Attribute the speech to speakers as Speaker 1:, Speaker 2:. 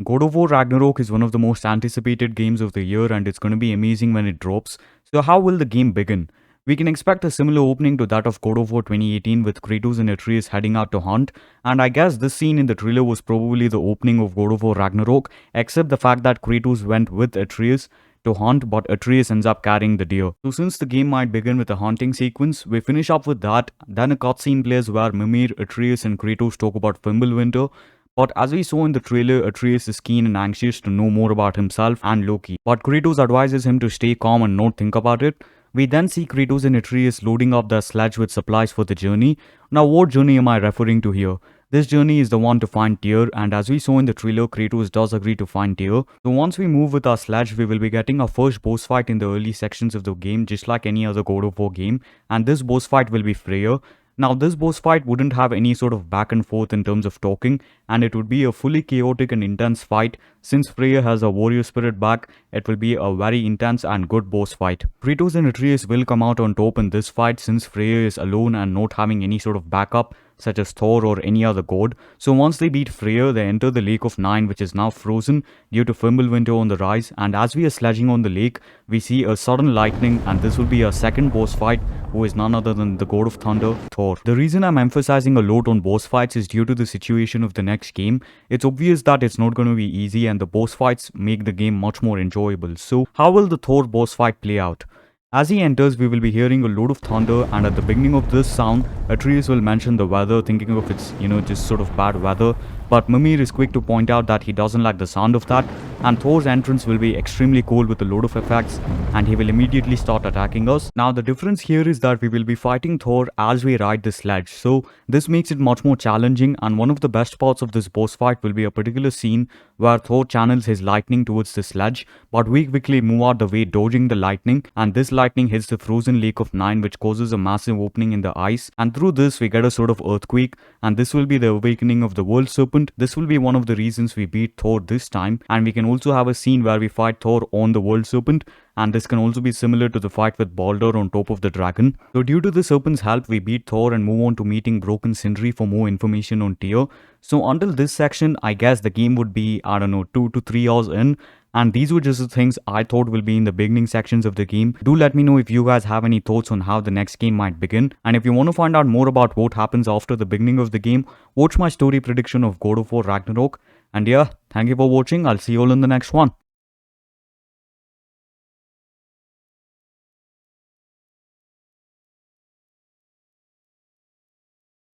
Speaker 1: God of War Ragnarok is one of the most anticipated games of the year and it's going to be amazing when it drops. So how will the game begin? We can expect a similar opening to that of God of War 2018 with Kratos and Atreus heading out to hunt, and I guess this scene in the trailer was probably the opening of God of War Ragnarok, except the fact that Kratos went with Atreus to hunt, but Atreus ends up carrying the deer. So since the game might begin with a hunting sequence, we finish up with that, then a cutscene plays where Mimir, Atreus and Kratos talk about Fimbulwinter, but as we saw in the trailer, Atreus is keen and anxious to know more about himself and Loki. But Kratos advises him to stay calm and not think about it. We then see Kratos and Atreus loading up their sledge with supplies for the journey. Now what journey am I referring to here? This journey is the one to find Tyr, and as we saw in the trailer, Kratos does agree to find Tyr. So once we move with our sledge, we will be getting our first boss fight in the early sections of the game, just like any other God of War game, and this boss fight will be Freya. Now this boss fight wouldn't have any sort of back and forth in terms of talking, and it would be a fully chaotic and intense fight. Since Freya has a warrior spirit back, it will be a very intense and good boss fight. Kratos and Atreus will come out on top in this fight since Freya is alone and not having any sort of backup such as Thor or any other god. So once they beat Freya, they enter the Lake of Nine, which is now frozen due to Fimbulwinter on the rise, and as we are sledging on the lake, we see a sudden lightning, and this will be our second boss fight, who is none other than the god of thunder, Thor. The reason I'm emphasizing a lot on boss fights is due to the situation of the next game. It's obvious that it's not going to be easy, and the boss fights make the game much more enjoyable. So how will the Thor boss fight play out? As he enters, we will be hearing a load of thunder, and at the beginning of this sound, Atreus will mention the weather, thinking of its, just sort of bad weather. But Mimir is quick to point out that he doesn't like the sound of that, and Thor's entrance will be extremely cool with a load of effects, and he will immediately start attacking us. Now the difference here is that we will be fighting Thor as we ride the sledge, so this makes it much more challenging, and one of the best parts of this boss fight will be a particular scene where Thor channels his lightning towards the sledge, but we quickly move out the way dodging the lightning, and this lightning hits the frozen Lake of Nine, which causes a massive opening in the ice, and through this we get a sort of earthquake, and this will be the awakening of the world serpent. This will be one of the reasons we beat Thor this time, and we can also have a scene where we fight Thor on the world serpent, and this can also be similar to the fight with Baldur on top of the dragon. So due to the serpent's help, we beat Thor and move on to meeting Brok and Sindri for more information on Tyr. So until this section, I guess the game would be, 2 to 3 hours in, and these were just the things I thought will be in the beginning sections of the game. Do let me know if you guys have any thoughts on how the next game might begin. And if you want to find out more about what happens after the beginning of the game, watch my story prediction of God of War Ragnarok. And yeah, thank you for watching. I'll see you all in the next one.